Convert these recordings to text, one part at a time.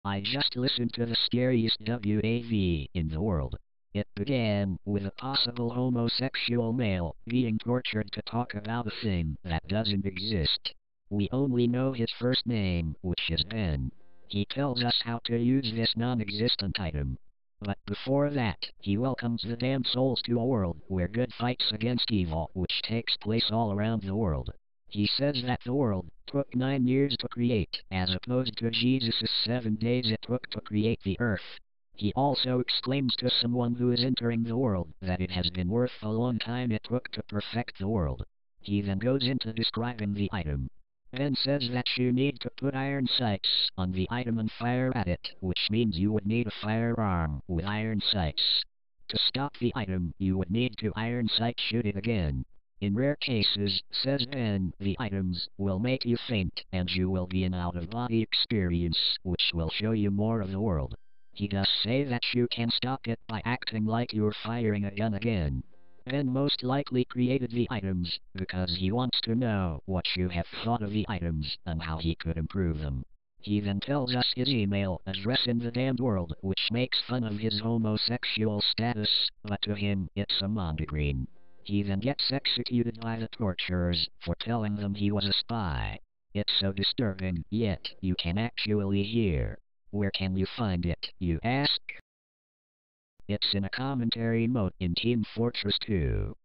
I just listened to the scariest WAV in the world. It began with a possible homosexual male being tortured to talk about a thing that doesn't exist. We only know his first name, which is Ben. He tells us how to use this non-existent item. But before that, he welcomes the damned souls to a world where good fights against evil, which takes place all around the world. He says that the world took 9 years to create, as opposed to Jesus' 7 days it took to create the earth. He also exclaims to someone who is entering the world that it has been worth the long time it took to perfect the world. He then goes into describing the item. Ben says that you need to put iron sights on the item and fire at it, which means you would need a firearm with iron sights. To stop the item, you would need to iron sight shoot it again. In rare cases, says Ben, the items will make you faint, and you will be an out-of-body experience, which will show you more of the world. He does say that you can stop it by acting like you're firing a gun again. Ben most likely created the items, because he wants to know what you have thought of the items, and how he could improve them. He then tells us his email address in the damned world, which makes fun of his homosexual status, but to him, it's a mondegreen. He then gets executed by the torturers for telling them he was a spy. It's so disturbing, yet you can actually hear. Where can you find it, you ask? It's in a commentary mode in Team Fortress 2.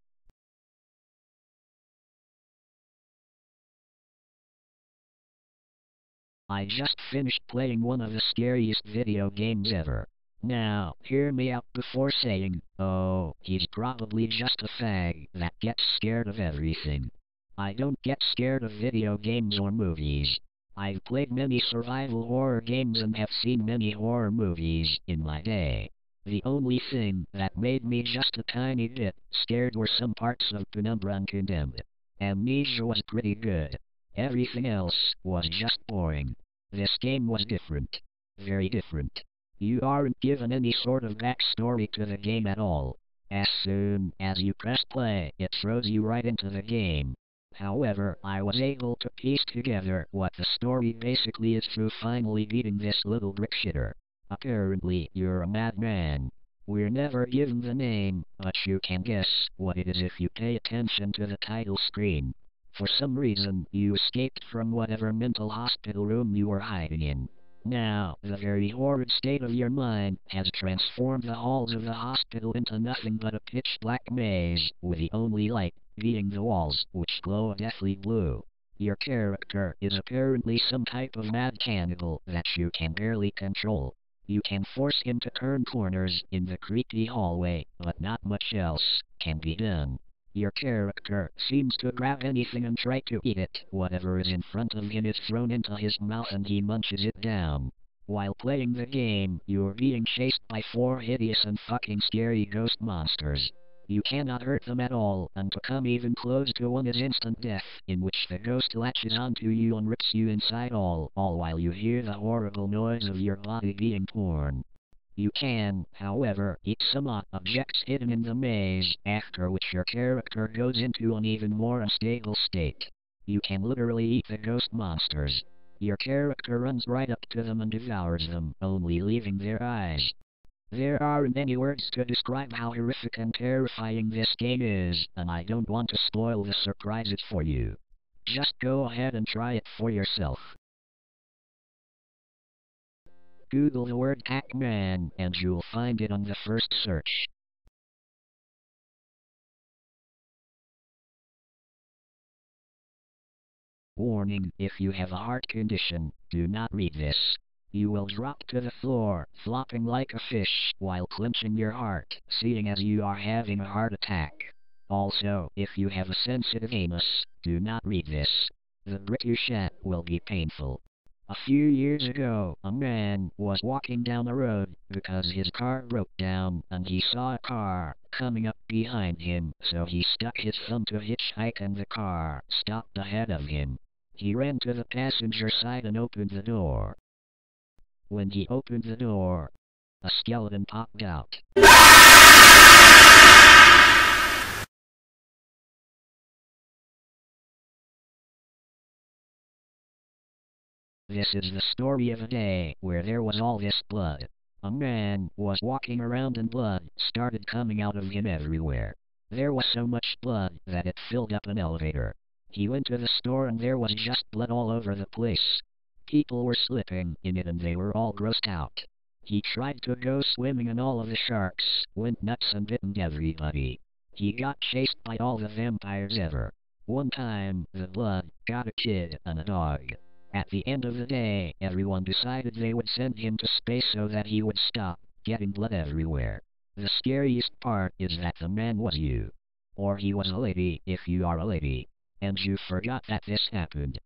I just finished playing one of the scariest video games ever. Now, hear me out before saying, oh, he's probably just a fag that gets scared of everything. I don't get scared of video games or movies. I've played many survival horror games and have seen many horror movies in my day. The only thing that made me just a tiny bit scared were some parts of Penumbra and Condemned. Amnesia was pretty good. Everything else was just boring. This game was different. Very different. You aren't given any sort of backstory to the game at all. As soon as you press play, it throws you right into the game. However, I was able to piece together what the story basically is through finally beating this little brick shitter. Apparently, you're a madman. We're never given the name, but you can guess what it is if you pay attention to the title screen. For some reason, you escaped from whatever mental hospital room you were hiding in. Now, the very horrid state of your mind has transformed the halls of the hospital into nothing but a pitch-black maze, with the only light being the walls, which glow a deathly blue. Your character is apparently some type of mad cannibal that you can barely control. You can force him to turn corners in the creepy hallway, but not much else can be done. Your character seems to grab anything and try to eat it. Whatever is in front of him is thrown into his mouth and he munches it down. While playing the game, you're being chased by 4 hideous and fucking scary ghost monsters. You cannot hurt them at all, and to come even close to one is instant death, in which the ghost latches onto you and rips you inside all while you hear the horrible noise of your body being torn. You can, however, eat some objects hidden in the maze, after which your character goes into an even more unstable state. You can literally eat the ghost monsters. Your character runs right up to them and devours them, only leaving their eyes. There aren't any words to describe how horrific and terrifying this game is, and I don't want to spoil the surprises for you. Just go ahead and try it for yourself. Google the word Pac-Man, and you'll find it on the first search. Warning, if you have a heart condition, do not read this. You will drop to the floor, flopping like a fish, while clenching your heart, seeing as you are having a heart attack. Also, if you have a sensitive anus, do not read this. The brick you shat will be painful. A few years ago, a man was walking down the road because his car broke down, and he saw a car coming up behind him, so he stuck his thumb to hitchhike and the car stopped ahead of him. He ran to the passenger side and opened the door. When he opened the door, a skeleton popped out. This is the story of a day where there was all this blood. A man was walking around and blood started coming out of him everywhere. There was so much blood that it filled up an elevator. He went to the store and there was just blood all over the place. People were slipping in it and they were all grossed out. He tried to go swimming and all of the sharks went nuts and bitten everybody. He got chased by all the vampires ever. One time, the blood got a kid and a dog. At the end of the day, everyone decided they would send him to space so that he would stop getting blood everywhere. The scariest part is that the man was you. Or he was a lady if you are a lady. And you forgot that this happened.